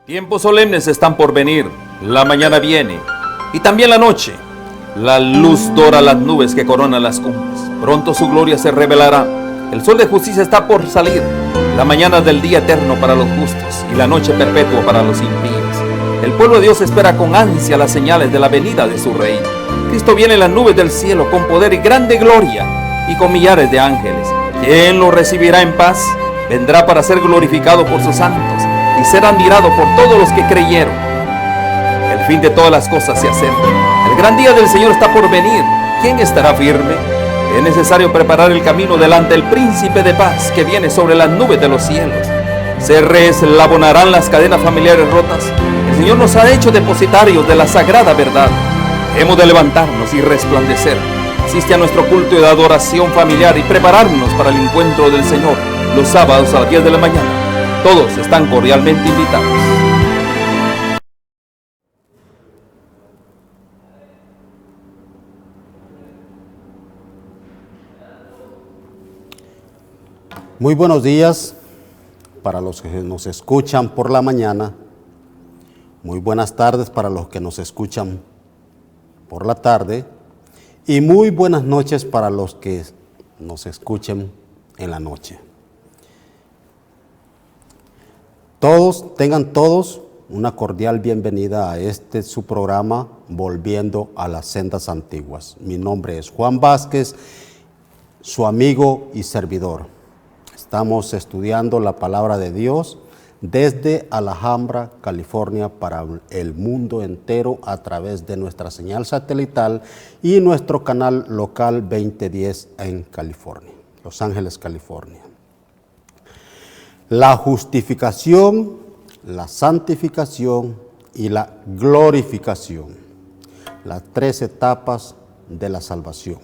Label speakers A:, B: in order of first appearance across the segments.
A: Tiempos solemnes están por venir, la mañana viene, y también la noche. La luz dora las nubes que coronan las cumbres. Pronto su gloria se revelará. El sol de justicia está por salir. La mañana del día eterno para los justos y la noche perpetua para los impíos. El pueblo de Dios espera con ansia las señales de la venida de su Rey. Cristo viene en las nubes del cielo con poder y grande gloria y con millares de ángeles. ¿Quién lo recibirá en paz? Vendrá para ser glorificado por sus santos y ser admirado por todos los que creyeron. El fin de todas las cosas se acerca. El gran día del Señor está por venir. ¿Quién estará firme? Es necesario preparar el camino delante del príncipe de paz que viene sobre las nubes de los cielos. Se reeslabonarán las cadenas familiares rotas. El Señor nos ha hecho depositarios de la sagrada verdad. Hemos de levantarnos y resplandecer. Asiste a nuestro culto de adoración familiar y prepararnos para el encuentro del Señor los sábados a las 10 de la mañana. Todos están cordialmente invitados.
B: Muy buenos días para los que nos escuchan por la mañana. Muy buenas tardes para los que nos escuchan por la tarde. Y muy buenas noches para los que nos escuchen en la noche. Tengan todos una cordial bienvenida a su programa Volviendo a las Sendas Antiguas. Mi nombre es Juan Vázquez, su amigo y servidor. Estamos estudiando la palabra de Dios desde Alhambra, California, para el mundo entero a través de nuestra señal satelital y nuestro canal local 2010 en California, Los Ángeles, California. La justificación, la santificación y la glorificación, las 3 etapas de la salvación.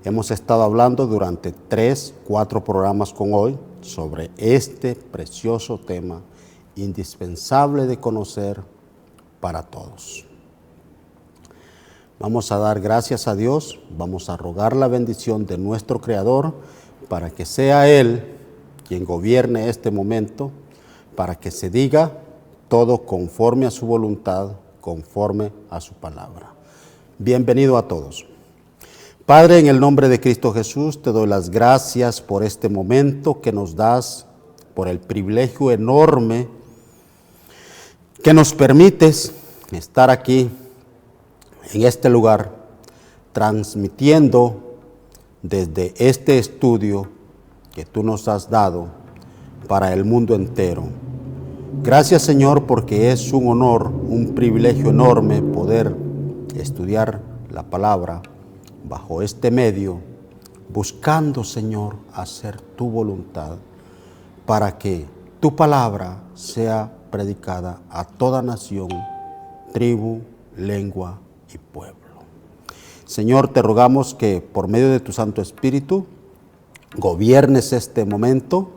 B: Hemos estado hablando durante 4 programas con hoy sobre este precioso tema, indispensable de conocer para todos. Vamos a dar gracias a Dios, vamos a rogar la bendición de nuestro Creador para que sea Él quien gobierne este momento, para que se diga todo conforme a su voluntad, conforme a su palabra. Bienvenido a todos. Padre, en el nombre de Cristo Jesús, te doy las gracias por este momento que nos das, por el privilegio enorme que nos permites estar aquí, en este lugar, transmitiendo desde este estudio que tú nos has dado para el mundo entero. Gracias, Señor, porque es un honor, un privilegio enorme poder estudiar la palabra bajo este medio, buscando, Señor, hacer tu voluntad para que tu palabra sea predicada a toda nación, tribu, lengua y pueblo. Señor, te rogamos que por medio de tu Santo Espíritu gobiernes este momento,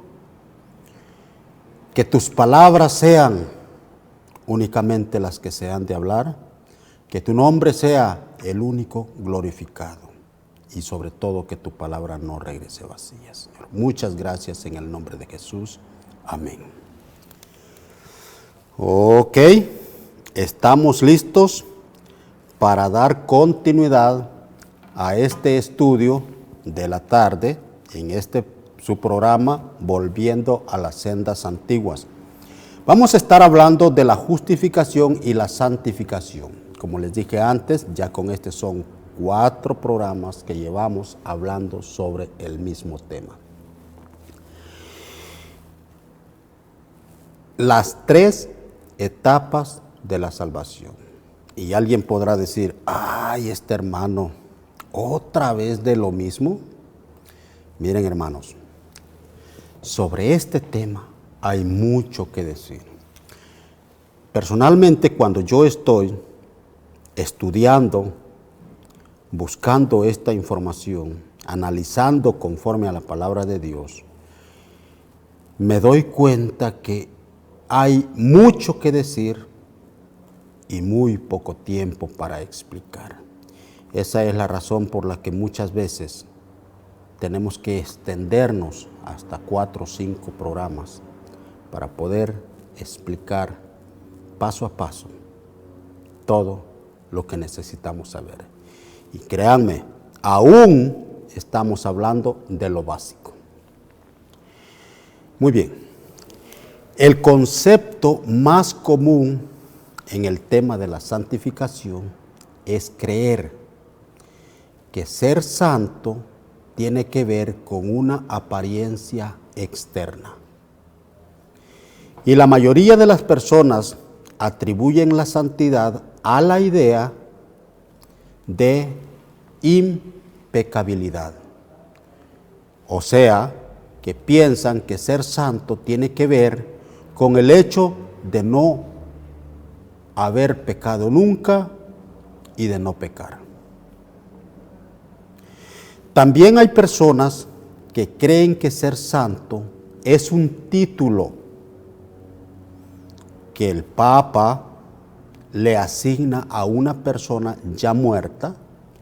B: que tus palabras sean únicamente las que se han de hablar, que tu nombre sea el único glorificado y sobre todo que tu palabra no regrese vacía, Señor. Muchas gracias en el nombre de Jesús. Amén. Ok, estamos listos para dar continuidad a este estudio de la tarde en su programa Volviendo a las Sendas Antiguas. Vamos a estar hablando de la justificación y la santificación. Como les dije antes, ya con son 4 programas que llevamos hablando sobre el mismo tema. Las 3 etapas de la salvación. Y alguien podrá decir, ay, este hermano, ¿otra vez de lo mismo? Miren, hermanos, sobre este tema hay mucho que decir. Personalmente, cuando yo estoy estudiando, buscando esta información, analizando conforme a la palabra de Dios, me doy cuenta que hay mucho que decir y muy poco tiempo para explicar. Esa es la razón por la que muchas veces tenemos que extendernos hasta 4 o 5 programas para poder explicar paso a paso todo lo que necesitamos saber. Y créanme, aún estamos hablando de lo básico. Muy bien. El concepto más común en el tema de la santificación es creer que ser santo tiene que ver con una apariencia externa. Y la mayoría de las personas atribuyen la santidad a la idea de impecabilidad. O sea, que piensan que ser santo tiene que ver con el hecho de no haber pecado nunca y de no pecar. También hay personas que creen que ser santo es un título que el Papa le asigna a una persona ya muerta,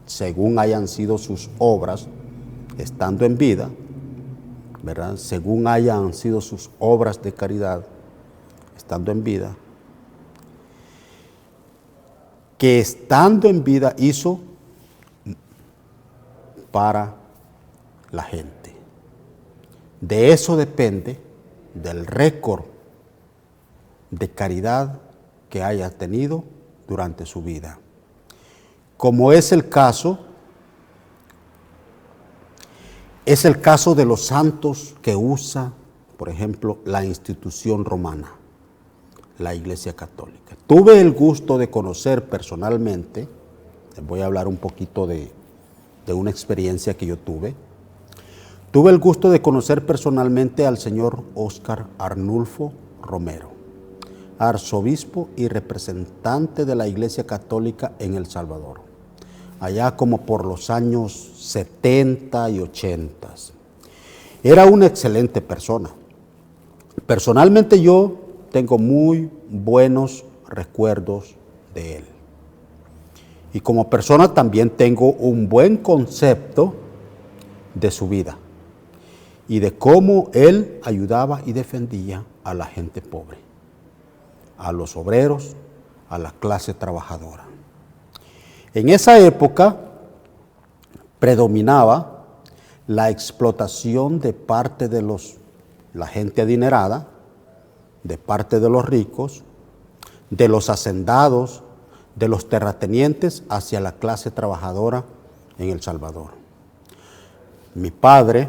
B: según hayan sido sus obras estando en vida, ¿verdad? Según hayan sido sus obras de caridad estando en vida, que estando en vida hizo para la gente. De eso depende del récord de caridad que haya tenido durante su vida. Como es el caso de los santos que usa, por ejemplo, la institución romana, la Iglesia Católica. Tuve el gusto de conocer personalmente, les voy a hablar un poquito de una experiencia que yo tuve. Tuve el gusto de conocer personalmente al señor Óscar Arnulfo Romero, arzobispo y representante de la Iglesia Católica en El Salvador, allá como por los años 70 y 80. Era una excelente persona. Personalmente yo tengo muy buenos recuerdos de él. Y como persona también tengo un buen concepto de su vida y de cómo él ayudaba y defendía a la gente pobre, a los obreros, a la clase trabajadora. En esa época predominaba la explotación de parte de la gente adinerada, de parte de los ricos, de los hacendados, de los terratenientes hacia la clase trabajadora en El Salvador. Mi padre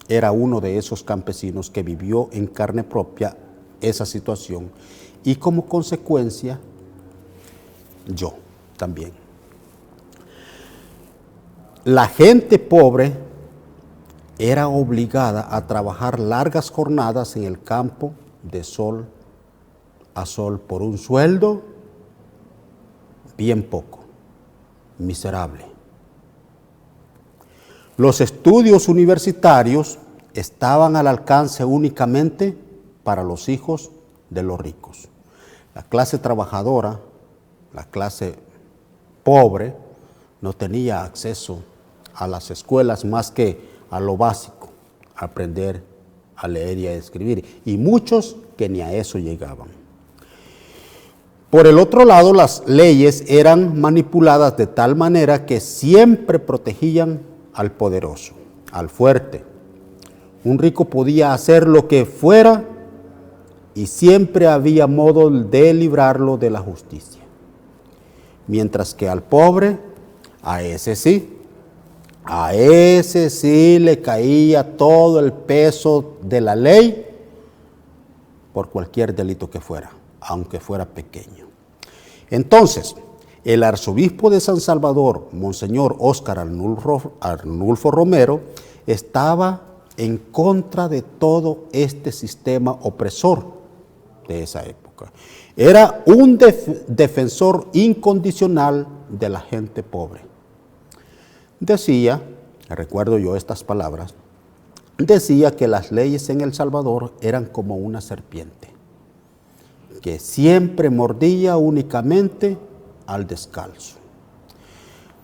B: era uno de esos campesinos que vivió en carne propia esa situación y como consecuencia yo también. La gente pobre era obligada a trabajar largas jornadas en el campo de sol a sol por un sueldo bien poco, miserable. Los estudios universitarios estaban al alcance únicamente para los hijos de los ricos. La clase trabajadora, la clase pobre, no tenía acceso a las escuelas más que a lo básico, a aprender a leer y a escribir, y muchos que ni a eso llegaban. Por el otro lado, las leyes eran manipuladas de tal manera que siempre protegían al poderoso, al fuerte. Un rico podía hacer lo que fuera y siempre había modo de librarlo de la justicia. Mientras que al pobre, a ese sí le caía todo el peso de la ley por cualquier delito que fuera, aunque fuera pequeño. Entonces, el arzobispo de San Salvador, Monseñor Óscar Arnulfo Romero, estaba en contra de todo este sistema opresor de esa época. Era un defensor incondicional de la gente pobre. Decía, recuerdo yo estas palabras, decía que las leyes en El Salvador eran como una serpiente, que siempre mordía únicamente al descalzo.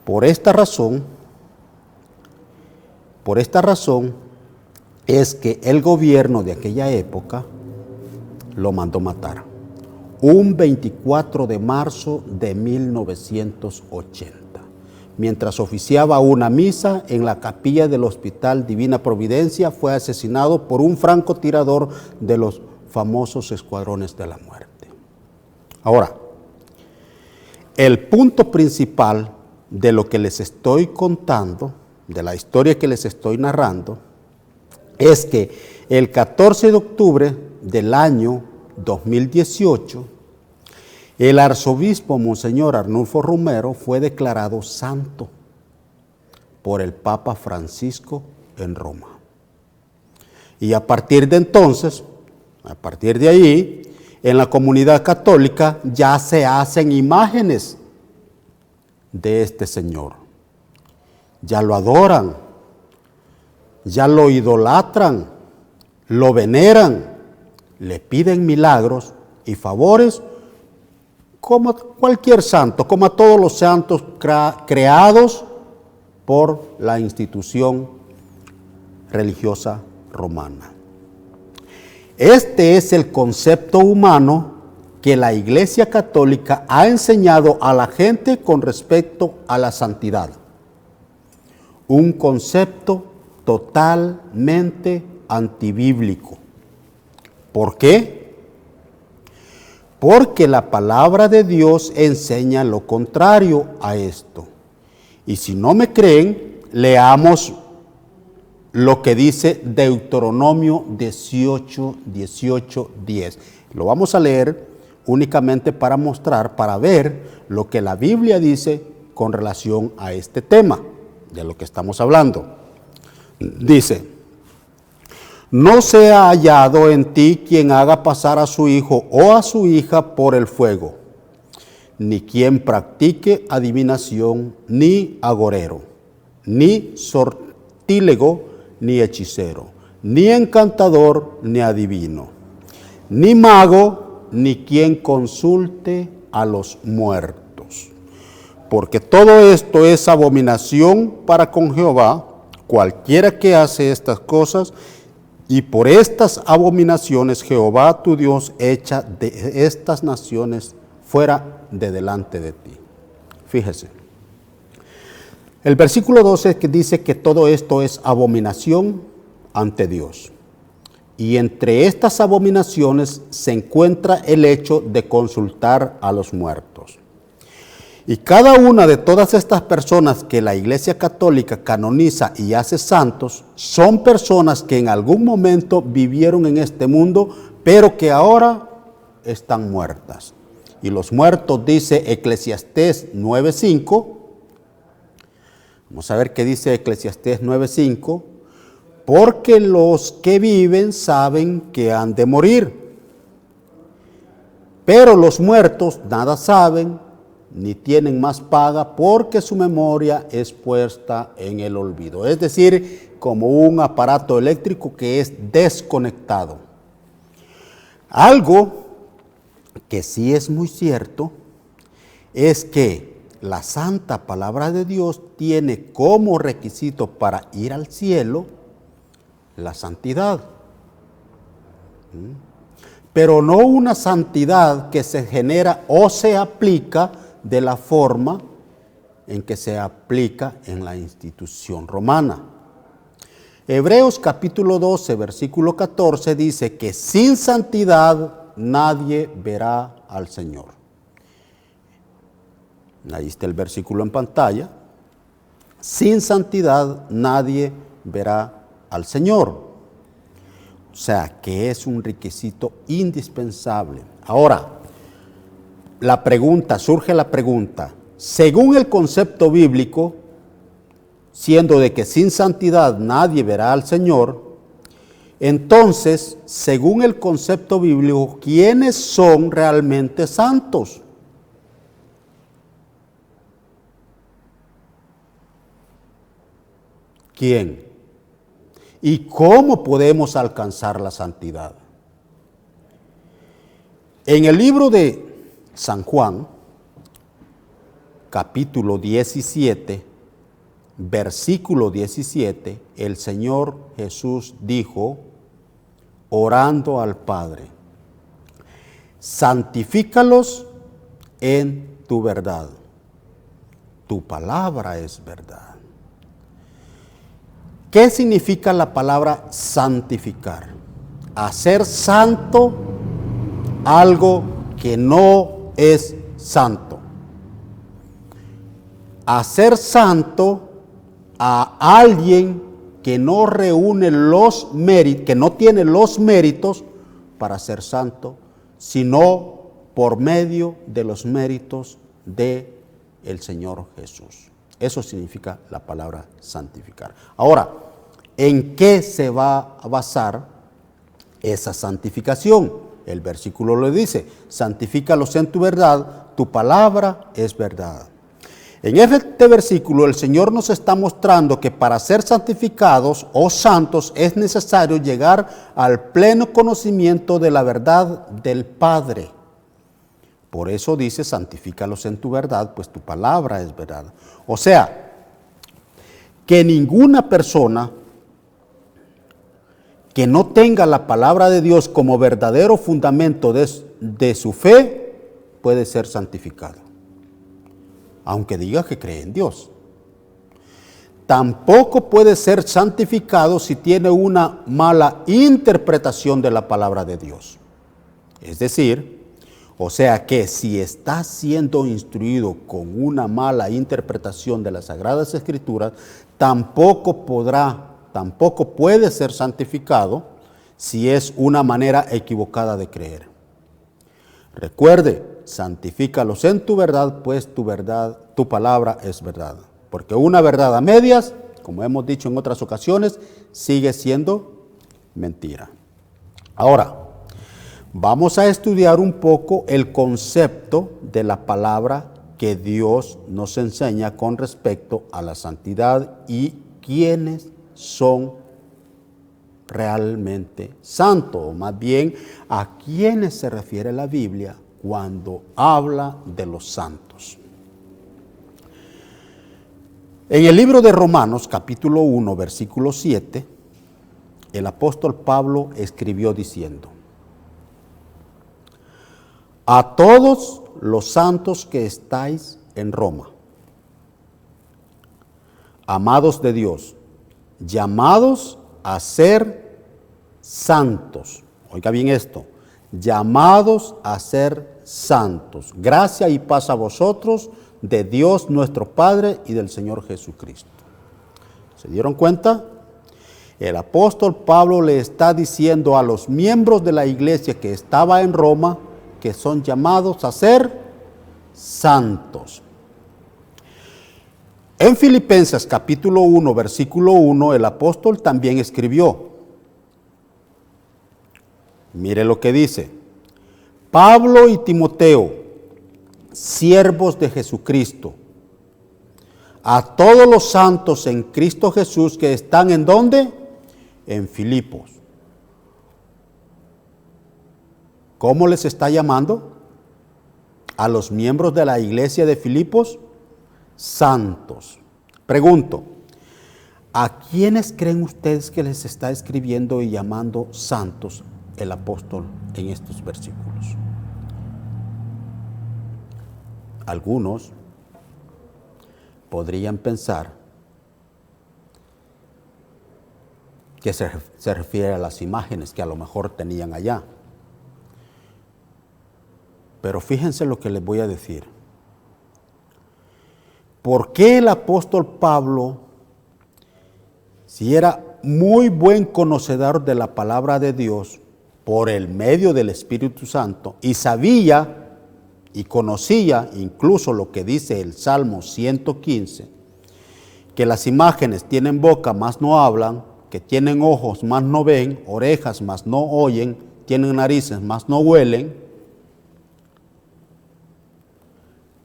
B: Por esta razón es que el gobierno de aquella época lo mandó matar. un 24 de marzo de 1980, mientras oficiaba una misa en la capilla del Hospital Divina Providencia. Fue asesinado por un francotirador de los famosos Escuadrones de la Muerte. Ahora, el punto principal de lo que les estoy contando, de la historia que les estoy narrando, es que el 14 de octubre del año 2018, el arzobispo Monseñor Arnulfo Romero fue declarado santo por el Papa Francisco en Roma. Y a partir de entonces, a partir de ahí, en la comunidad católica ya se hacen imágenes de este señor. Ya lo adoran, ya lo idolatran, lo veneran, le piden milagros y favores como a cualquier santo, como a todos los santos creados por la institución religiosa romana. Este es el concepto humano que la Iglesia Católica ha enseñado a la gente con respecto a la santidad. Un concepto totalmente antibíblico. ¿Por qué? Porque la palabra de Dios enseña lo contrario a esto. Y si no me creen, leamos lo que dice Deuteronomio 18, 10. Lo vamos a leer únicamente para mostrar, para ver lo que la Biblia dice con relación a este tema de lo que estamos hablando. Dice: no sea hallado en ti quien haga pasar a su hijo o a su hija por el fuego, ni quien practique adivinación, ni agorero, ni sortílego, ni hechicero, ni encantador, ni adivino, ni mago, ni quien consulte a los muertos. Porque todo esto es abominación para con Jehová. Cualquiera que hace estas cosas, y por estas abominaciones Jehová tu Dios echa de estas naciones fuera de delante de ti. Fíjese. El versículo 12 que dice que todo esto es abominación ante Dios. Y entre estas abominaciones se encuentra el hecho de consultar a los muertos. Y cada una de todas estas personas que la Iglesia Católica canoniza y hace santos, son personas que en algún momento vivieron en este mundo, pero que ahora están muertas. Y los muertos, dice Eclesiastés 9:5. Vamos a ver qué dice Eclesiastés 9:5. Porque los que viven saben que han de morir, pero los muertos nada saben, ni tienen más paga, porque su memoria es puesta en el olvido. Es decir, como un aparato eléctrico que es desconectado. Algo que sí es muy cierto es que la santa palabra de Dios tiene como requisito para ir al cielo la santidad. Pero no una santidad que se genera o se aplica de la forma en que se aplica en la institución romana. Hebreos capítulo 12, versículo 14 dice que sin santidad nadie verá al Señor. Ahí está el versículo en pantalla. Sin santidad nadie verá al Señor. O sea, que es un requisito indispensable. Ahora, surge la pregunta, según el concepto bíblico, siendo de que sin santidad nadie verá al Señor, entonces, según el concepto bíblico, ¿quiénes son realmente santos? ¿Quién? ¿Y cómo podemos alcanzar la santidad? En el libro de San Juan, capítulo 17, versículo 17, el Señor Jesús dijo, orando al Padre: santifícalos en tu verdad. Tu palabra es verdad. ¿Qué significa la palabra santificar? Hacer santo algo que no es santo. Hacer santo a alguien que no reúne los méritos, que no tiene los méritos para ser santo, sino por medio de los méritos de el Señor Jesús. Eso significa la palabra santificar. Ahora, ¿en qué se va a basar esa santificación? El versículo le dice, santifícalos en tu verdad, tu palabra es verdad. En este versículo el Señor nos está mostrando que para ser santificados o santos es necesario llegar al pleno conocimiento de la verdad del Padre. Por eso dice, santifícalos en tu verdad, pues tu palabra es verdad. O sea, que ninguna persona que no tenga la palabra de Dios como verdadero fundamento de su fe puede ser santificado, aunque diga que cree en Dios. Tampoco puede ser santificado si tiene una mala interpretación de la palabra de Dios. Es decir, o sea que si está siendo instruido con una mala interpretación de las Sagradas Escrituras, tampoco puede ser santificado si es una manera equivocada de creer. Recuerde, santifícalos en tu verdad, pues tu palabra es verdad. Porque una verdad a medias, como hemos dicho en otras ocasiones, sigue siendo mentira. Ahora, vamos a estudiar un poco el concepto de la palabra que Dios nos enseña con respecto a la santidad y quiénes son realmente santos, o más bien a quiénes se refiere la Biblia cuando habla de los santos. En el libro de Romanos, capítulo 1, versículo 7, el apóstol Pablo escribió diciendo: a todos los santos que estáis en Roma, amados de Dios, llamados a ser santos. Oiga bien esto, llamados a ser santos. Gracia y paz a vosotros, de Dios nuestro Padre y del Señor Jesucristo. ¿Se dieron cuenta? El apóstol Pablo le está diciendo a los miembros de la iglesia que estaba en Roma que son llamados a ser santos. En Filipenses capítulo 1, versículo 1, el apóstol también escribió. Mire lo que dice: Pablo y Timoteo, siervos de Jesucristo, a todos los santos en Cristo Jesús que están ¿en dónde? En Filipos. ¿Cómo les está llamando? A los miembros de la iglesia de Filipos, santos. Pregunto, ¿a quiénes creen ustedes que les está escribiendo y llamando santos el apóstol en estos versículos? Algunos podrían pensar que se refiere a las imágenes que a lo mejor tenían allá. Pero fíjense lo que les voy a decir. ¿Por qué el apóstol Pablo, si era muy buen conocedor de la palabra de Dios por el medio del Espíritu Santo y sabía y conocía incluso lo que dice el Salmo 115, que las imágenes tienen boca mas no hablan, que tienen ojos mas no ven, orejas mas no oyen, tienen narices mas no huelen?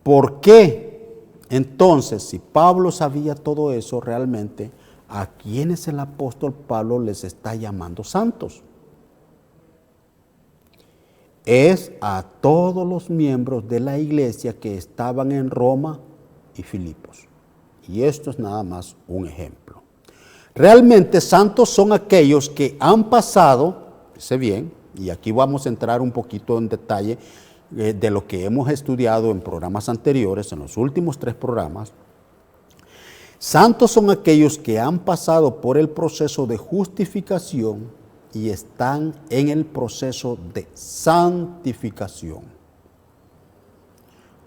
B: ¿Por qué entonces, si Pablo sabía todo eso realmente, a quiénes el apóstol Pablo les está llamando santos? Es a todos los miembros de la iglesia que estaban en Roma y Filipos. Y esto es nada más un ejemplo. Realmente santos son aquellos que han pasado, fíjese bien, y aquí vamos a entrar un poquito en detalle de lo que hemos estudiado en programas anteriores, en los últimos 3 programas. Santos son aquellos que han pasado por el proceso de justificación y están en el proceso de santificación.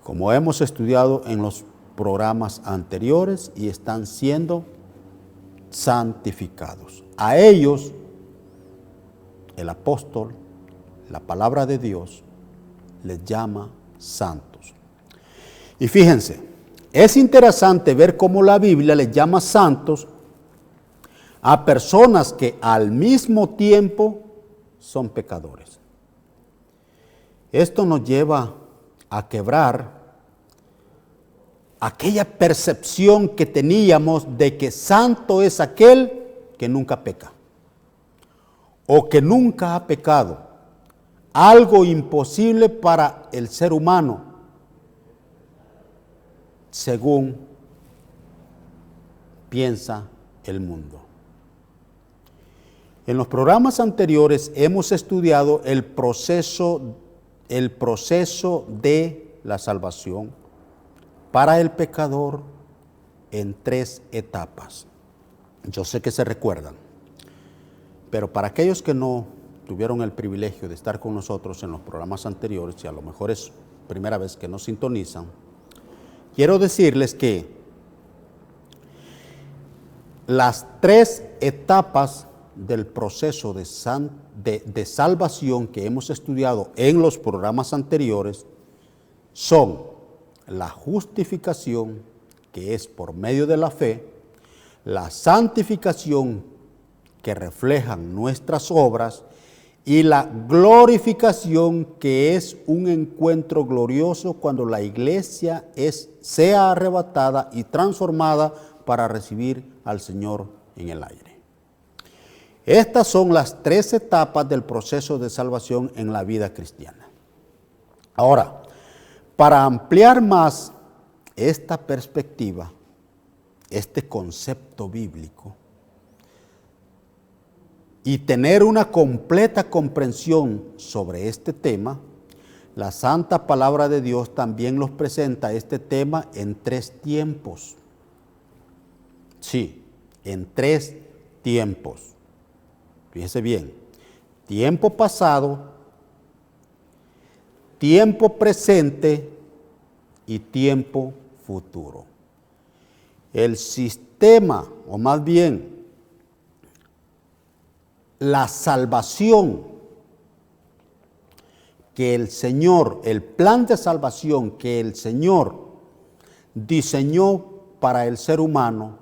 B: Como hemos estudiado en los programas anteriores, y están siendo santificados. A ellos, el apóstol, la palabra de Dios, les llama santos. Y fíjense, es interesante ver cómo la Biblia les llama santos a personas que al mismo tiempo son pecadores. Esto nos lleva a quebrar aquella percepción que teníamos de que santo es aquel que nunca peca o que nunca ha pecado. Algo imposible para el ser humano, según piensa el mundo. En los programas anteriores hemos estudiado el proceso de la salvación para el pecador en 3 etapas. Yo sé que se recuerdan, pero para aquellos que no tuvieron el privilegio de estar con nosotros en los programas anteriores, y a lo mejor es primera vez que nos sintonizan, quiero decirles que las 3 etapas del proceso de salvación que hemos estudiado en los programas anteriores son la justificación, que es por medio de la fe, la santificación, que reflejan nuestras obras, y la glorificación, que es un encuentro glorioso cuando la iglesia sea arrebatada y transformada para recibir al Señor en el aire. Estas son las 3 etapas del proceso de salvación en la vida cristiana. Ahora, para ampliar más esta perspectiva, este concepto bíblico, y tener una completa comprensión sobre este tema, la Santa Palabra de Dios también nos presenta este tema en 3 tiempos. Sí, en 3 tiempos. Fíjese bien, tiempo pasado, tiempo presente y tiempo futuro. El sistema, o más bien, la salvación que el Señor, el plan de salvación que el Señor diseñó para el ser humano,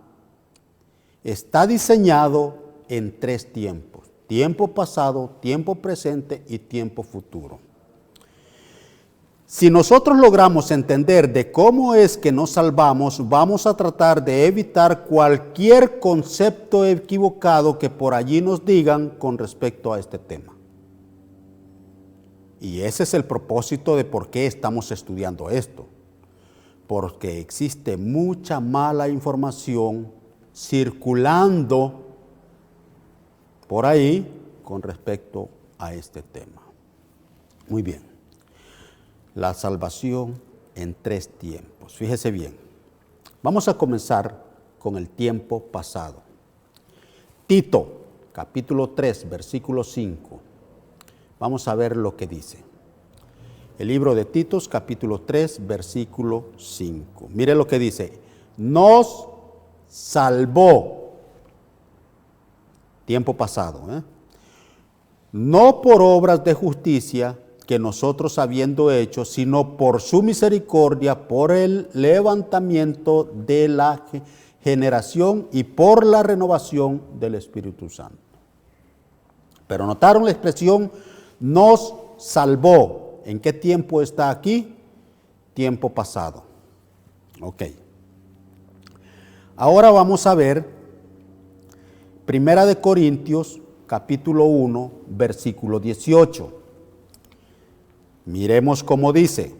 B: está diseñado en 3 tiempos: tiempo pasado, tiempo presente y tiempo futuro. Si nosotros logramos entender de cómo es que nos salvamos, vamos a tratar de evitar cualquier concepto equivocado que por allí nos digan con respecto a este tema. Y ese es el propósito de por qué estamos estudiando esto. Porque existe mucha mala información circulando por ahí con respecto a este tema. Muy bien. La salvación en 3 tiempos. Fíjese bien. Vamos a comenzar con el tiempo pasado. Tito, capítulo 3, versículo 5. Vamos a ver lo que dice. El libro de Tito, capítulo 3, versículo 5. Mire lo que dice. Nos salvó. Tiempo pasado. No por obras de justicia que nosotros habiendo hecho, sino por su misericordia, por el levantamiento de la generación y por la renovación del Espíritu Santo. Pero notaron la expresión nos salvó. ¿En qué tiempo está aquí? Tiempo pasado. Ok. Ahora vamos a ver 1 Corintios capítulo 1, versículo 18. Miremos cómo dice: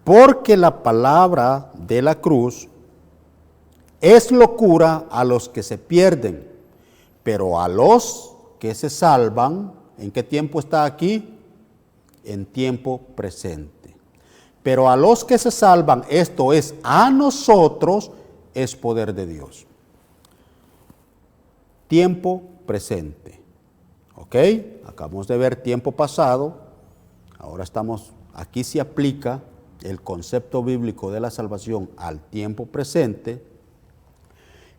B: porque la palabra de la cruz es locura a los que se pierden, pero a los que se salvan ¿en qué tiempo está aquí? En tiempo presente. Pero a los que se salvan, esto es, a nosotros, es poder de Dios. Tiempo presente. ¿Ok? Acabamos de ver tiempo pasado. Ahora estamos, aquí se aplica el concepto bíblico de la salvación al tiempo presente.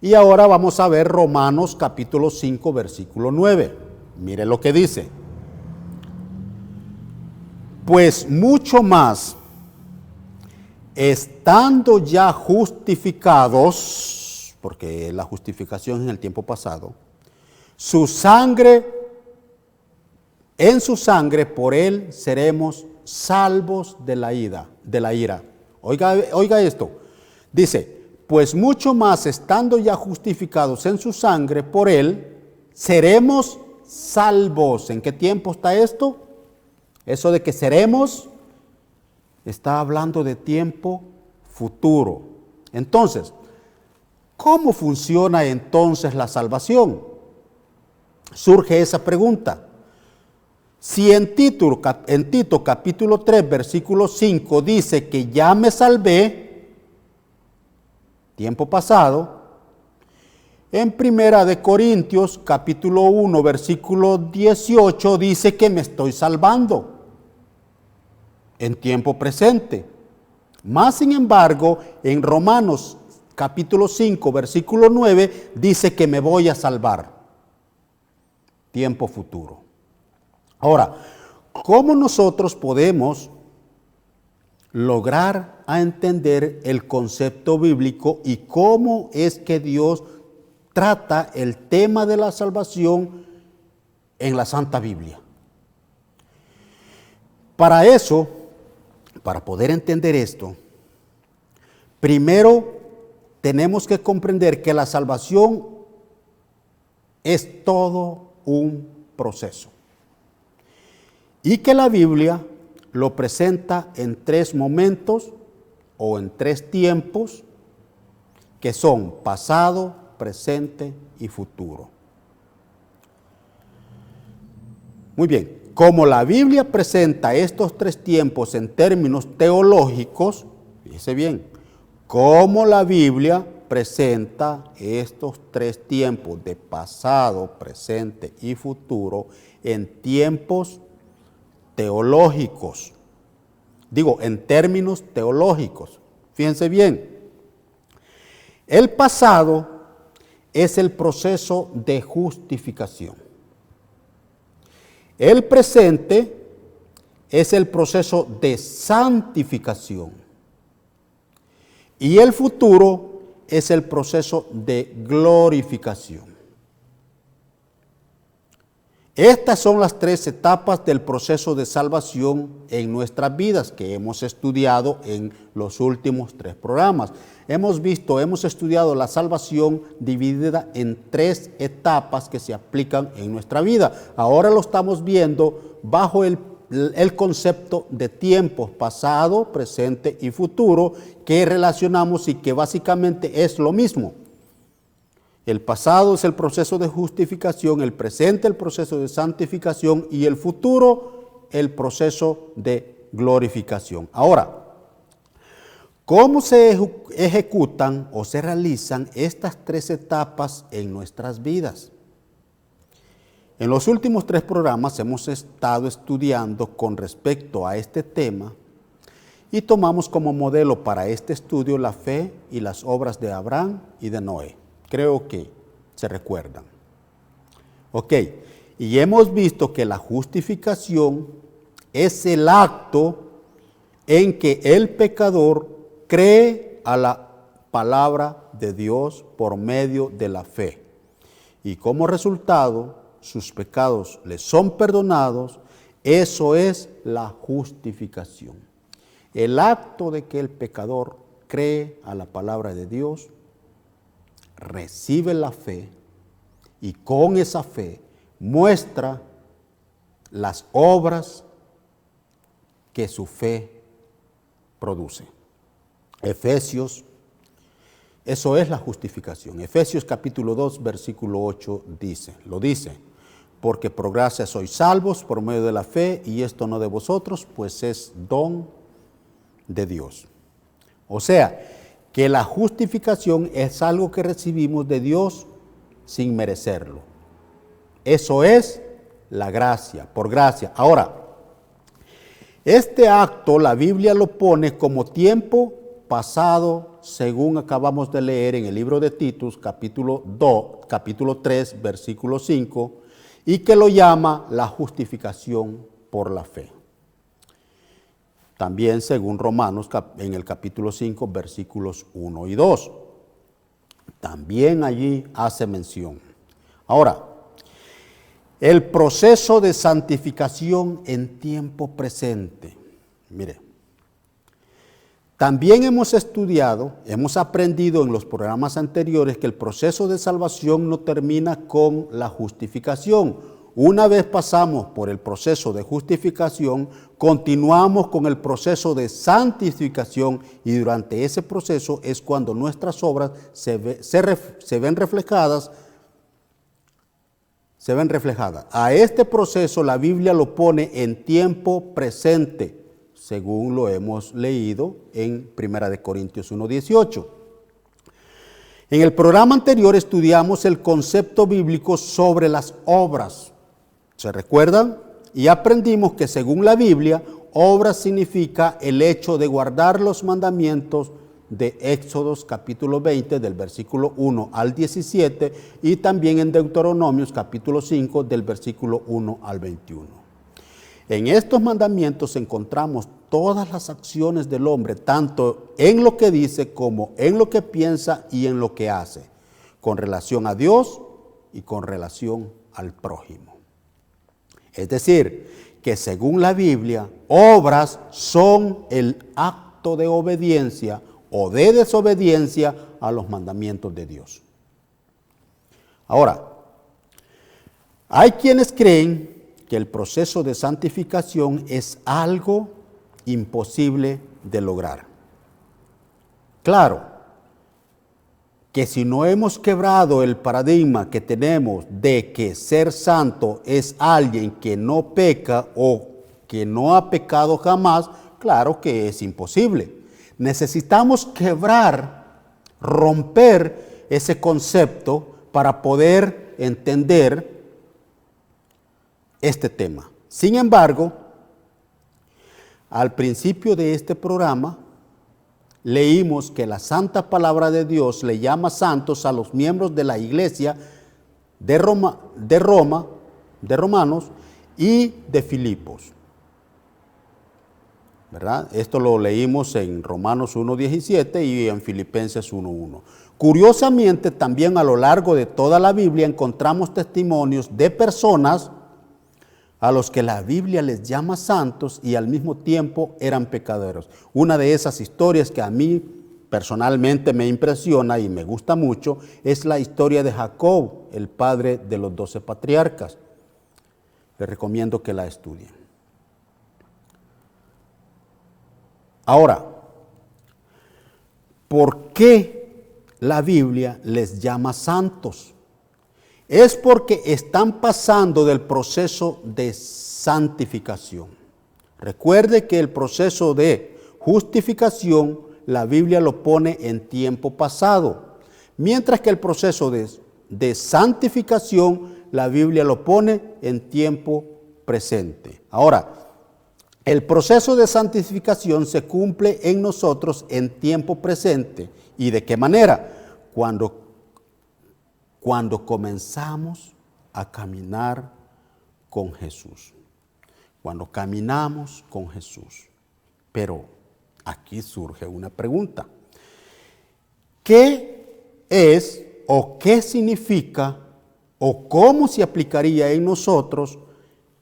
B: Y ahora vamos a ver Romanos capítulo 5, versículo 9. Mire lo que dice. Pues mucho más, estando ya justificados, porque la justificación es en el tiempo pasado, su sangre, en su sangre por él seremos salvos de la ira. Oiga esto, dice, pues mucho más estando ya justificados en su sangre por él, seremos salvos. ¿En qué tiempo está esto? Eso de que seremos, está hablando de tiempo futuro. Entonces, ¿cómo funciona entonces la salvación? Surge esa pregunta. Si en Tito capítulo 3, versículo 5 dice que ya me salvé, tiempo pasado, en Primera de Corintios capítulo 1, versículo 18 dice que me estoy salvando en tiempo presente. Más sin embargo, en Romanos capítulo 5, versículo 9 dice que me voy a salvar, tiempo futuro. Ahora, ¿cómo nosotros podemos lograr a entender el concepto bíblico y cómo es que Dios trata el tema de la salvación en la Santa Biblia? Para eso, para poder entender esto, primero tenemos que comprender que la salvación es todo un proceso y que la Biblia lo presenta en tres momentos o en tres tiempos que son pasado, presente y futuro. Muy bien, como la Biblia presenta estos tres tiempos en términos teológicos, fíjese bien, como la Biblia presenta estos tres tiempos de pasado, presente y futuro en tiempos teológicos, digo, en términos teológicos. Fíjense bien, el pasado es el proceso de justificación. El presente es el proceso de santificación. Y el futuro es el proceso de glorificación. Estas son las tres etapas del proceso de salvación en nuestras vidas que hemos estudiado en los últimos tres programas. Hemos estudiado la salvación dividida en tres etapas que se aplican en nuestra vida. Ahora lo estamos viendo bajo el concepto de tiempos pasado, presente y futuro que relacionamos y que básicamente es lo mismo. El pasado es el proceso de justificación, el presente el proceso de santificación y el futuro el proceso de glorificación. Ahora, ¿cómo se ejecutan o se realizan estas tres etapas en nuestras vidas? En los últimos tres programas hemos estado estudiando con respecto a este tema y tomamos como modelo para este estudio la fe y las obras de Abraham y de Noé. Creo que se recuerdan. Ok, y hemos visto que la justificación es el acto en que el pecador cree a la palabra de Dios por medio de la fe. Y como resultado, sus pecados le son perdonados. Eso es la justificación. El acto de que el pecador cree a la palabra de Dios, recibe la fe y con esa fe muestra las obras que su fe produce. Efesios, eso es la justificación. Efesios capítulo 2, versículo 8 dice, porque por gracia sois salvos por medio de la fe, y esto no de vosotros, pues es don de Dios. O sea, que la justificación es algo que recibimos de Dios sin merecerlo. Eso es la gracia, por gracia. Ahora, este acto la Biblia lo pone como tiempo pasado, según acabamos de leer en el libro de Titus, capítulo 3, versículo 5, y que lo llama la justificación por la fe. También según Romanos en el capítulo 5, versículos 1 y 2. También allí hace mención. Ahora, el proceso de santificación en tiempo presente. Mire, también hemos estudiado, hemos aprendido en los programas anteriores que el proceso de salvación no termina con la justificación. Una vez pasamos por el proceso de justificación, continuamos con el proceso de santificación, y durante ese proceso es cuando nuestras obras se ven reflejadas. A este proceso la Biblia lo pone en tiempo presente, según lo hemos leído en 1 Corintios 1:18. En el programa anterior estudiamos el concepto bíblico sobre las obras. ¿Se recuerdan? Y aprendimos que según la Biblia, obras significa el hecho de guardar los mandamientos de Éxodos capítulo 20 del versículo 1 al 17 y también en Deuteronomios capítulo 5 del versículo 1 al 21. En estos mandamientos encontramos todas las acciones del hombre, tanto en lo que dice como en lo que piensa y en lo que hace, con relación a Dios y con relación al prójimo. Es decir, que según la Biblia, obras son el acto de obediencia o de desobediencia a los mandamientos de Dios. Ahora, hay quienes creen que el proceso de santificación es algo imposible de lograr. Claro, que si no hemos quebrado el paradigma que tenemos de que ser santo es alguien que no peca o que no ha pecado jamás, claro que es imposible. Necesitamos quebrar, romper ese concepto para poder entender este tema. Sin embargo, al principio de este programa, leímos que la santa palabra de Dios le llama santos a los miembros de la iglesia de Romanos y de Filipos. ¿Verdad? Esto lo leímos en Romanos 1:17 y en Filipenses 1:1. Curiosamente, también a lo largo de toda la Biblia encontramos testimonios de personas a los que la Biblia les llama santos y al mismo tiempo eran pecadores. Una de esas historias que a mí personalmente me impresiona y me gusta mucho es la historia de Jacob, el padre de los 12 patriarcas. Les recomiendo que la estudien. Ahora, ¿por qué la Biblia les llama santos? Es porque están pasando del proceso de santificación. Recuerde que el proceso de justificación la Biblia lo pone en tiempo pasado, mientras que el proceso de santificación la Biblia lo pone en tiempo presente. Ahora, el proceso de santificación se cumple en nosotros en tiempo presente. ¿Y de qué manera? Cuando comenzamos a caminar con Jesús. Cuando caminamos con Jesús. Pero aquí surge una pregunta. ¿Qué es o qué significa o cómo se aplicaría en nosotros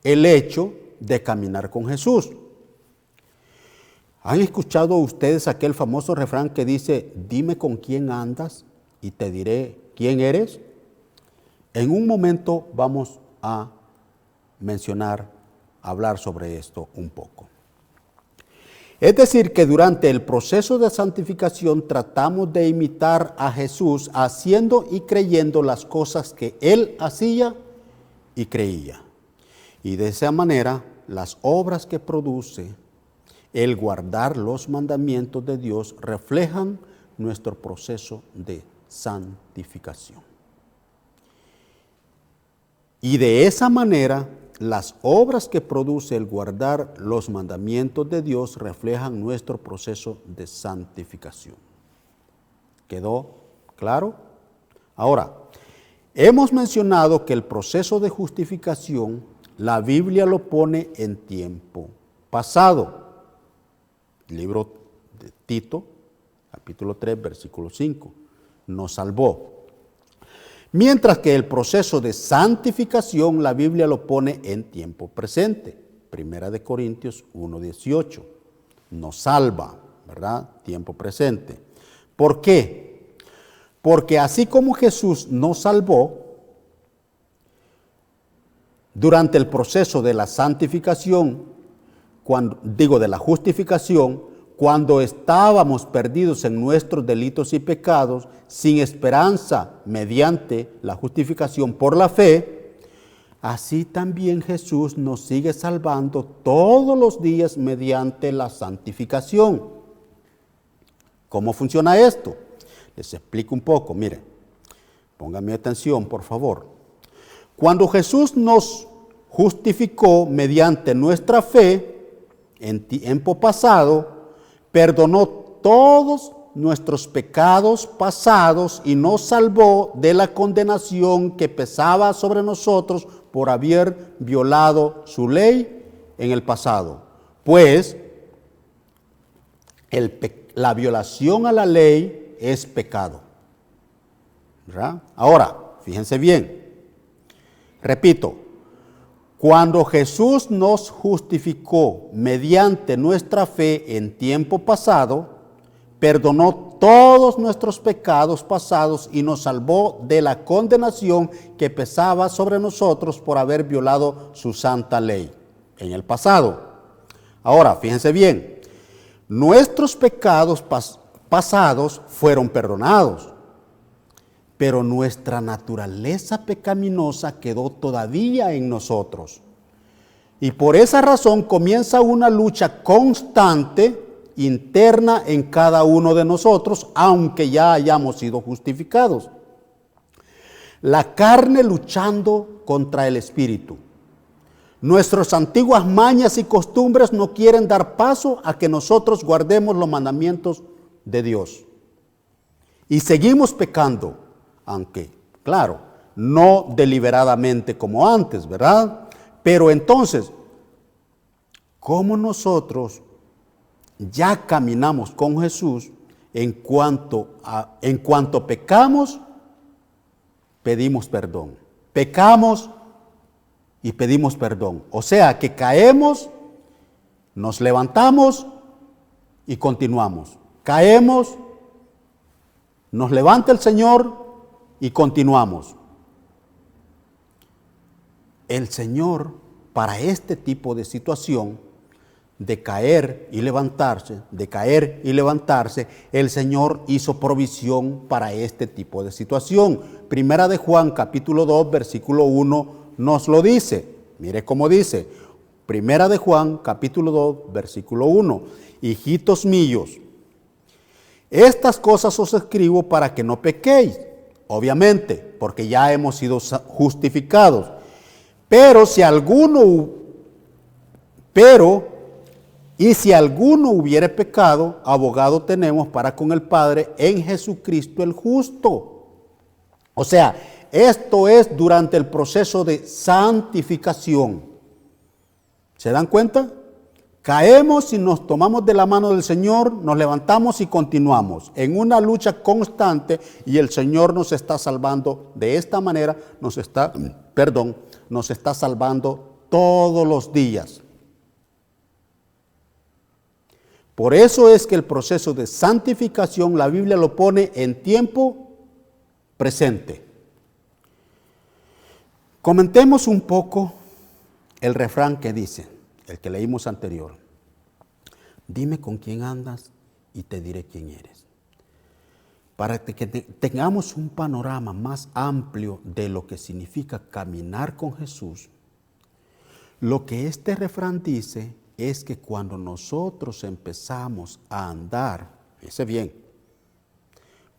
B: el hecho de caminar con Jesús? ¿Han escuchado ustedes aquel famoso refrán que dice, dime con quién andas y te diré quién eres? En un momento vamos a hablar sobre esto un poco. Es decir, que durante el proceso de santificación tratamos de imitar a Jesús haciendo y creyendo las cosas que Él hacía y creía. Y de esa manera, las obras que produce el guardar los mandamientos de Dios reflejan nuestro proceso de santificación. Y de esa manera, las obras que produce el guardar los mandamientos de Dios reflejan nuestro proceso de santificación. ¿Quedó claro? Ahora, hemos mencionado que el proceso de justificación, la Biblia lo pone en tiempo pasado. Libro de Tito, capítulo 3, versículo 5, nos salvó. Mientras que el proceso de santificación, la Biblia lo pone en tiempo presente. Primera de Corintios 1:18, nos salva, ¿verdad? Tiempo presente. ¿Por qué? Porque así como Jesús nos salvó, durante el proceso de la santificación, de la justificación, cuando estábamos perdidos en nuestros delitos y pecados, sin esperanza mediante la justificación por la fe, así también Jesús nos sigue salvando todos los días mediante la santificación. ¿Cómo funciona esto? Les explico un poco, miren, pónganme atención por favor. Cuando Jesús nos justificó mediante nuestra fe, en tiempo pasado, perdonó todos nuestros pecados pasados y nos salvó de la condenación que pesaba sobre nosotros por haber violado su ley en el pasado. Pues la violación a la ley es pecado, ¿verdad? Ahora, fíjense bien, repito, cuando Jesús nos justificó mediante nuestra fe en tiempo pasado, perdonó todos nuestros pecados pasados y nos salvó de la condenación que pesaba sobre nosotros por haber violado su santa ley en el pasado. Ahora, fíjense bien, nuestros pecados pasados fueron perdonados, pero nuestra naturaleza pecaminosa quedó todavía en nosotros. Y por esa razón comienza una lucha constante, interna en cada uno de nosotros, aunque ya hayamos sido justificados. La carne luchando contra el espíritu. Nuestras antiguas mañas y costumbres no quieren dar paso a que nosotros guardemos los mandamientos de Dios. Y seguimos pecando. Aunque, claro, no deliberadamente como antes, ¿verdad? Pero entonces, ¿cómo nosotros ya caminamos con Jesús? En cuanto pecamos, pedimos perdón. Pecamos y pedimos perdón. O sea, que caemos, nos levantamos y continuamos. Caemos, nos levanta el Señor y continuamos. El Señor, para este tipo de situación, de caer y levantarse, el Señor hizo provisión para este tipo de situación. Primera de Juan, capítulo 2, versículo 1, nos lo dice. Mire cómo dice. Primera de Juan, capítulo 2, versículo 1. Hijitos míos, estas cosas os escribo para que no pequéis. Obviamente, porque ya hemos sido justificados. Y si alguno hubiere pecado, abogado tenemos para con el Padre en Jesucristo el justo. O sea, esto es durante el proceso de santificación. ¿Se dan cuenta? Caemos y nos tomamos de la mano del Señor, nos levantamos y continuamos en una lucha constante y el Señor nos está salvando de esta manera, nos está salvando todos los días. Por eso es que el proceso de santificación, la Biblia lo pone en tiempo presente. Comentemos un poco el refrán que dice, el que leímos anterior. Dime con quién andas y te diré quién eres. para que tengamos un panorama más amplio de lo que significa caminar con Jesús, lo que este refrán dice es que cuando nosotros empezamos a andar, fíjese bien,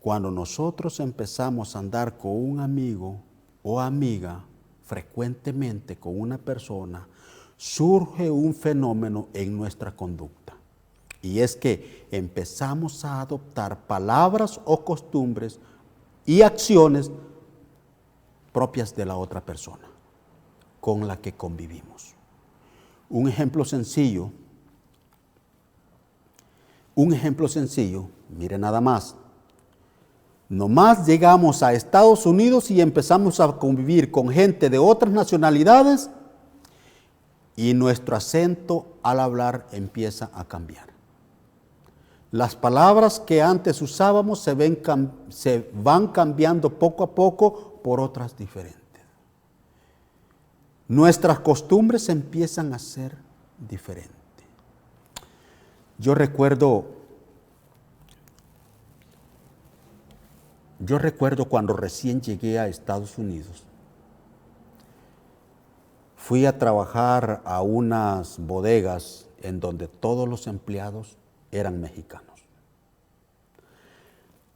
B: cuando nosotros empezamos a andar con un amigo o amiga, frecuentemente con una persona, surge un fenómeno en nuestra conducta. Y es que empezamos a adoptar palabras o costumbres y acciones propias de la otra persona con la que convivimos. Un ejemplo sencillo, mire nada más. Nomás llegamos a Estados Unidos y empezamos a convivir con gente de otras nacionalidades y nuestro acento al hablar empieza a cambiar. Las palabras que antes usábamos se van cambiando poco a poco por otras diferentes. Nuestras costumbres empiezan a ser diferentes. Yo recuerdo cuando recién llegué a Estados Unidos. Fui a trabajar a unas bodegas en donde todos los empleados eran mexicanos.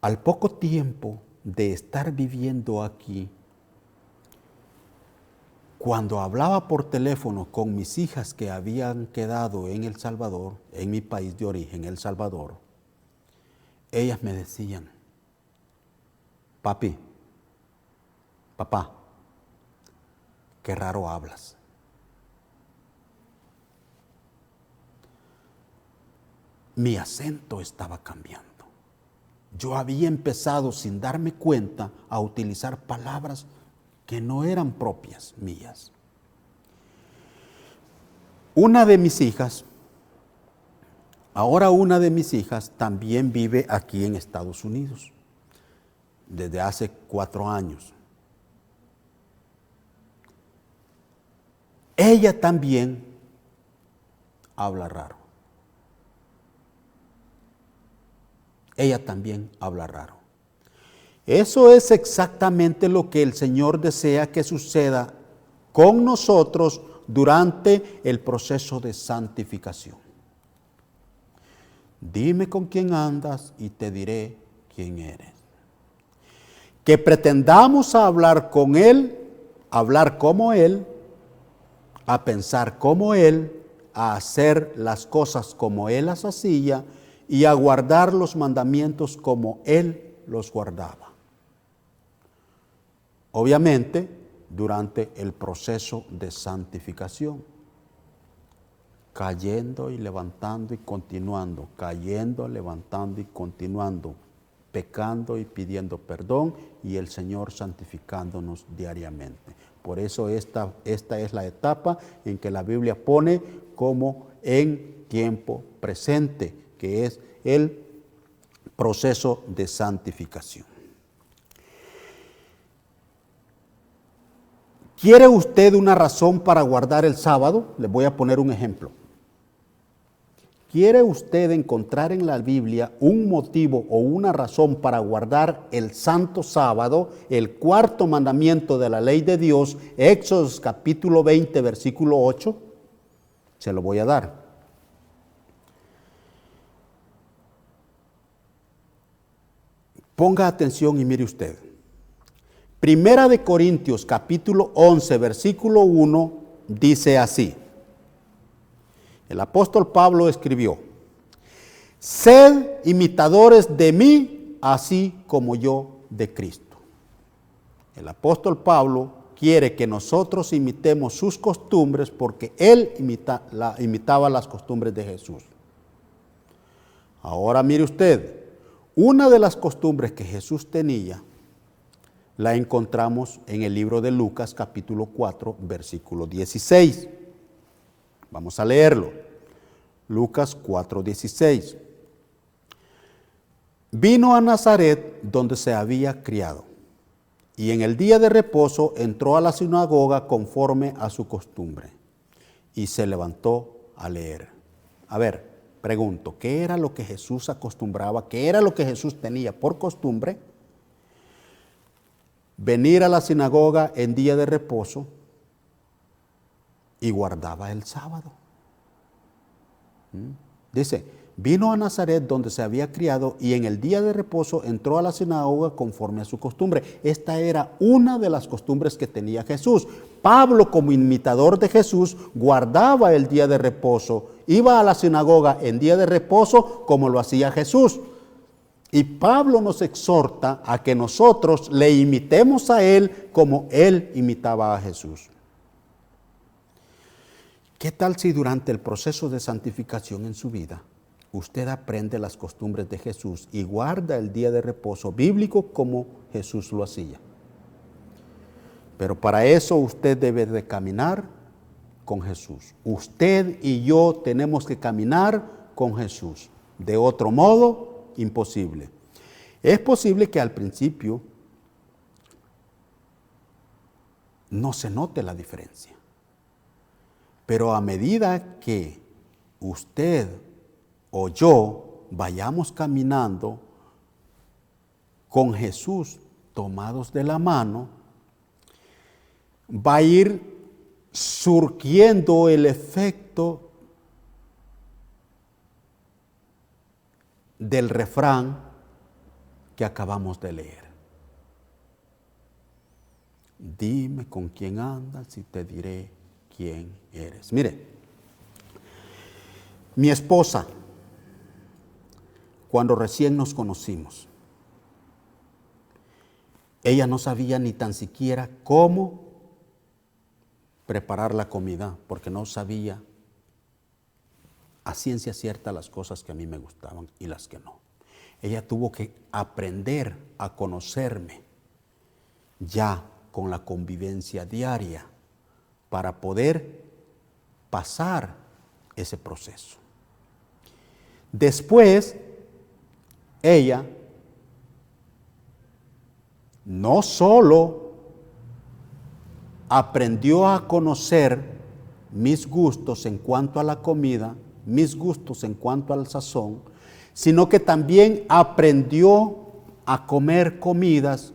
B: Al poco tiempo de estar viviendo aquí, cuando hablaba por teléfono con mis hijas que habían quedado en El Salvador, en mi país de origen, El Salvador, ellas me decían: papi, papá, qué raro hablas. Mi acento estaba cambiando. Yo había empezado sin darme cuenta a utilizar palabras que no eran propias mías. Una de mis hijas también vive aquí en Estados Unidos desde hace 4 años. Ella también habla raro. Eso es exactamente lo que el Señor desea que suceda con nosotros durante el proceso de santificación. Dime con quién andas y te diré quién eres. Que pretendamos hablar con Él, hablar como Él, a pensar como Él, a hacer las cosas como Él las hacía y a guardar los mandamientos como Él los guardaba. Obviamente, durante el proceso de santificación, cayendo y levantando y continuando, cayendo, levantando y continuando, pecando y pidiendo perdón y el Señor santificándonos diariamente. Por eso esta es la etapa en que la Biblia pone como en tiempo presente, que es el proceso de santificación. ¿Quiere usted una razón para guardar el sábado? Les voy a poner un ejemplo. ¿Quiere usted encontrar en la Biblia un motivo o una razón para guardar el santo sábado, el 4º mandamiento de la ley de Dios, Éxodo capítulo 20, versículo 8? Se lo voy a dar. Ponga atención y mire usted. Primera de Corintios capítulo 11, versículo 1, dice así. El apóstol Pablo escribió: sed imitadores de mí, así como yo de Cristo. El apóstol Pablo quiere que nosotros imitemos sus costumbres porque él imitaba las costumbres de Jesús. Ahora mire usted, una de las costumbres que Jesús tenía la encontramos en el libro de Lucas capítulo 4, versículo 16. Vamos a leerlo. Lucas 4, 16. Vino a Nazaret donde se había criado, y en el día de reposo entró a la sinagoga conforme a su costumbre, y se levantó a leer. A ver, pregunto, ¿qué era lo que Jesús acostumbraba? ¿Qué era lo que Jesús tenía por costumbre? Venir a la sinagoga en día de reposo y guardaba el sábado. Dice, vino a Nazaret donde se había criado y en el día de reposo entró a la sinagoga conforme a su costumbre. Esta era una de las costumbres que tenía Jesús. Pablo, como imitador de Jesús, guardaba el día de reposo, iba a la sinagoga en día de reposo como lo hacía Jesús. Y Pablo nos exhorta a que nosotros le imitemos a Él como Él imitaba a Jesús. ¿Qué tal si durante el proceso de santificación en su vida, usted aprende las costumbres de Jesús y guarda el día de reposo bíblico como Jesús lo hacía? Pero para eso usted debe de caminar con Jesús. Usted y yo tenemos que caminar con Jesús. De otro modo, imposible. Es posible que al principio no se note la diferencia, pero a medida que usted o yo vayamos caminando con Jesús tomados de la mano, va a ir surgiendo el efecto del refrán que acabamos de leer. Dime con quién andas y te diré quién eres. Mire, mi esposa, cuando recién nos conocimos, ella no sabía ni tan siquiera cómo preparar la comida, porque no sabía a ciencia cierta las cosas que a mí me gustaban y las que no. Ella tuvo que aprender a conocerme ya con la convivencia diaria para poder pasar ese proceso. Después, ella no solo aprendió a conocer mis gustos en cuanto a la comida, mis gustos en cuanto al sazón, sino que también aprendió a comer comidas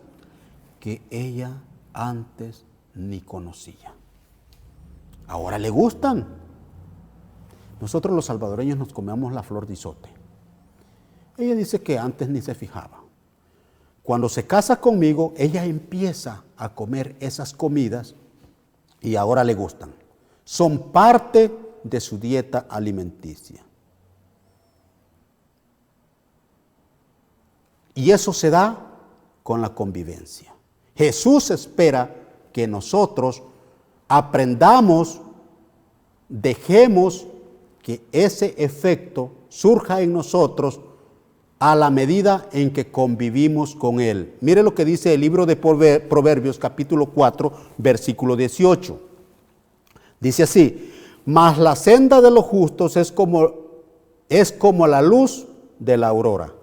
B: que ella antes ni conocía. Ahora le gustan. Nosotros los salvadoreños nos comemos la flor de izote. Ella dice que antes ni se fijaba. Cuando se casa conmigo, ella empieza a comer esas comidas y ahora le gustan. Son parte de su dieta alimenticia. Y eso se da con la convivencia. Jesús espera que nosotros aprendamos, dejemos que ese efecto surja en nosotros a la medida en que convivimos con Él. Mire lo que dice el libro de Proverbios, capítulo 4, versículo 18. Dice así: mas la senda de los justos es como la luz de la aurora.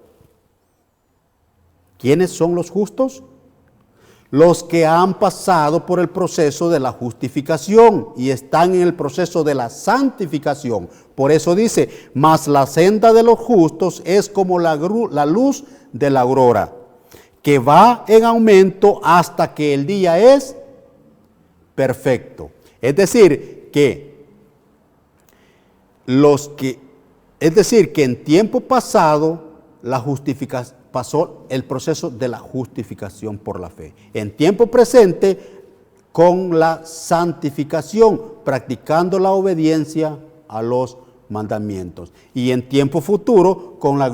B: ¿Quiénes son los justos? Los que han pasado por el proceso de la justificación y están en el proceso de la santificación. Por eso dice, mas la senda de los justos es como la luz de la aurora, que va en aumento hasta que el día es perfecto. Es decir, que en tiempo pasado pasó el proceso de la justificación por la fe. En tiempo presente, con la santificación, practicando la obediencia a los mandamientos. Y en tiempo futuro, con la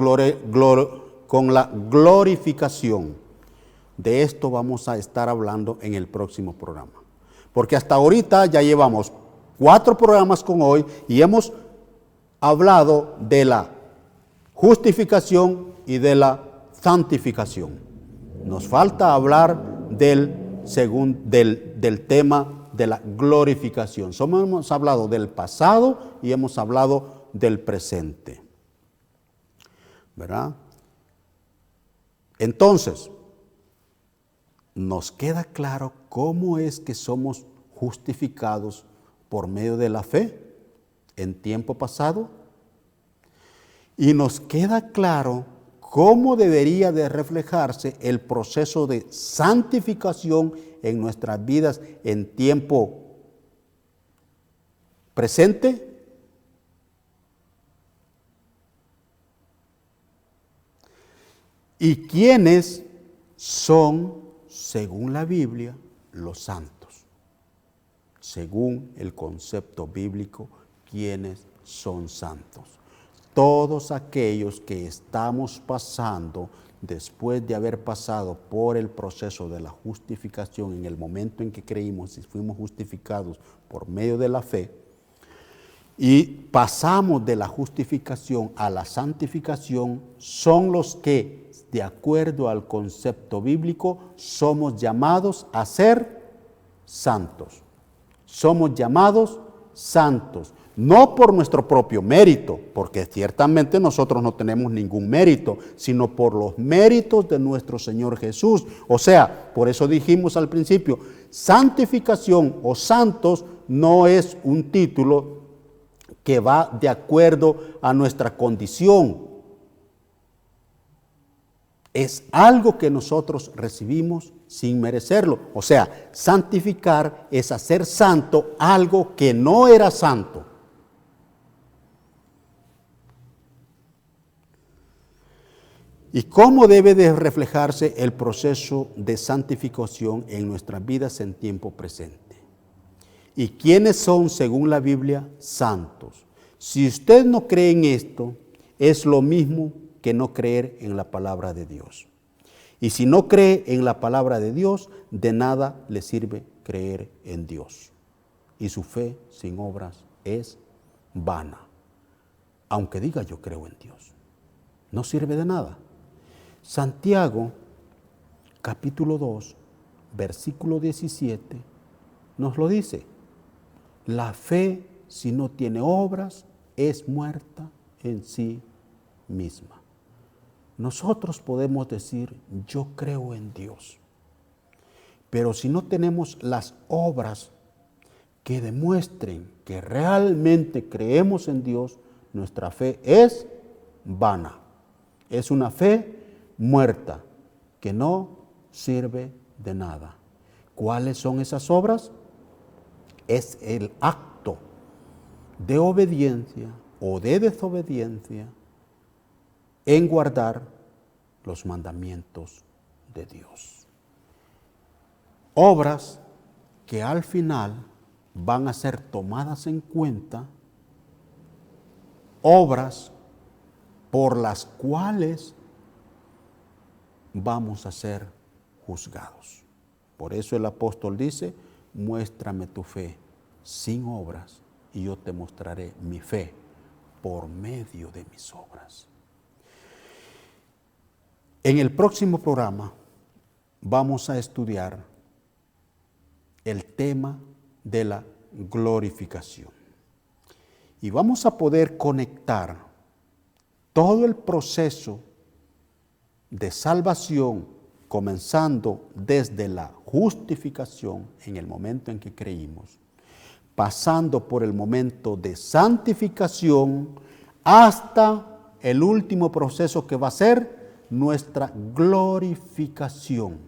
B: glorificación. De esto vamos a estar hablando en el próximo programa. Porque hasta ahorita ya llevamos 4 programas con hoy y hemos hablado de la justificación y de la santificación. Nos falta hablar del tema de la glorificación. Hemos hablado del pasado y hemos hablado del presente. ¿Verdad? Entonces, nos queda claro cómo es que somos justificados por medio de la fe en tiempo pasado. Y nos queda claro cómo debería de reflejarse el proceso de santificación en nuestras vidas en tiempo presente y quiénes son, según la Biblia, los santos. Según el concepto bíblico, quiénes son santos. Todos aquellos que estamos pasando después de haber pasado por el proceso de la justificación en el momento en que creímos y fuimos justificados por medio de la fe, y pasamos de la justificación a la santificación, son los que, de acuerdo al concepto bíblico, somos llamados a ser santos. Somos llamados santos, no por nuestro propio mérito, porque ciertamente nosotros no tenemos ningún mérito, sino por los méritos de nuestro Señor Jesús. O sea, por eso dijimos al principio, santificación o santos no es un título que va de acuerdo a nuestra condición. Es algo que nosotros recibimos sin merecerlo. O sea, santificar es hacer santo algo que no era santo. ¿Y cómo debe de reflejarse el proceso de santificación en nuestras vidas en tiempo presente? ¿Y quiénes son, según la Biblia, santos? Si usted no cree en esto, es lo mismo que no creer en la palabra de Dios. Y si no cree en la palabra de Dios, de nada le sirve creer en Dios. Y su fe sin obras es vana. Aunque diga yo creo en Dios, no sirve de nada. Santiago, capítulo 2, versículo 17, nos lo dice. La fe, si no tiene obras, es muerta en sí misma. Nosotros podemos decir, yo creo en Dios, pero si no tenemos las obras que demuestren que realmente creemos en Dios, nuestra fe es vana. Es una fe muerta que no sirve de nada. ¿Cuáles son esas obras? Es el acto de obediencia o de desobediencia en guardar los mandamientos de Dios. Obras que al final van a ser tomadas en cuenta, obras por las cuales vamos a ser juzgados. Por eso el apóstol dice, muéstrame tu fe sin obras y yo te mostraré mi fe por medio de mis obras. En el próximo programa vamos a estudiar el tema de la glorificación. Y vamos a poder conectar todo el proceso de salvación, comenzando desde la justificación en el momento en que creímos, pasando por el momento de santificación hasta el último proceso que va a ser nuestra glorificación.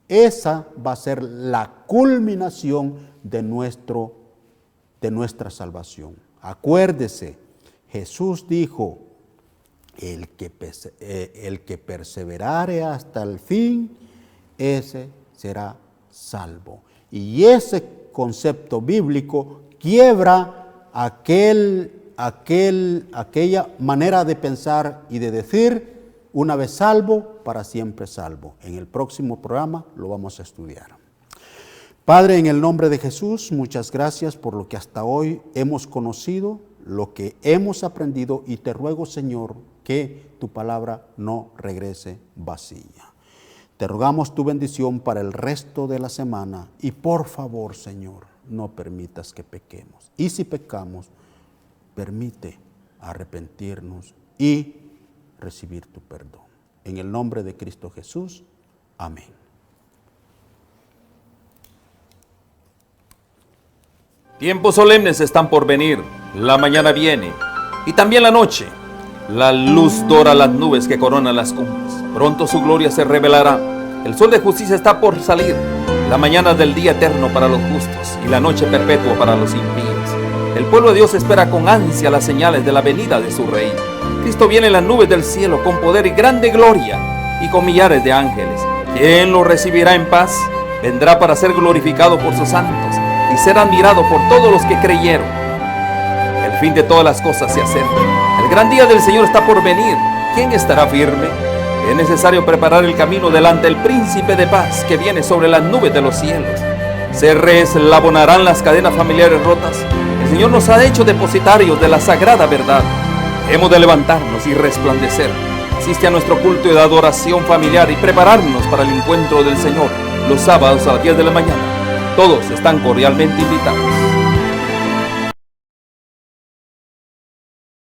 B: Esa va a ser la culminación de nuestra salvación. Acuérdese, Jesús dijo, el que perseverare hasta el fin, ese será salvo. Y ese concepto bíblico quiebra aquella manera de pensar y de decir, una vez salvo, para siempre salvo. En el próximo programa lo vamos a estudiar. Padre, en el nombre de Jesús, muchas gracias por lo que hasta hoy hemos conocido, lo que hemos aprendido, y te ruego, Señor, que tu palabra no regrese vacía. Te rogamos tu bendición para el resto de la semana y por favor, Señor, no permitas que pequemos. Y si pecamos, permite arrepentirnos y recibir tu perdón. En el nombre de Cristo Jesús, amén.
A: Tiempos solemnes están por venir, la mañana viene y también la noche. La luz dora las nubes que coronan las cumbres. Pronto su gloria se revelará. El sol de justicia está por salir. La mañana del día eterno para los justos y la noche perpetua para los impíos. El pueblo de Dios espera con ansia las señales de la venida de su Rey. Cristo viene en las nubes del cielo con poder y grande gloria y con millares de ángeles. ¿Quién lo recibirá en paz? Vendrá para ser glorificado por sus santos y ser admirado por todos los que creyeron. El fin de todas las cosas se acerca. El gran día del Señor está por venir. ¿Quién estará firme? Es necesario preparar el camino delante del príncipe de paz que viene sobre las nubes de los cielos. Se reeslabonarán las cadenas familiares rotas. El Señor nos ha hecho depositarios de la sagrada verdad. Hemos de levantarnos y resplandecer. Asiste a nuestro culto de adoración familiar y prepararnos para el encuentro del Señor los sábados a las 10 de la mañana. Todos están cordialmente invitados.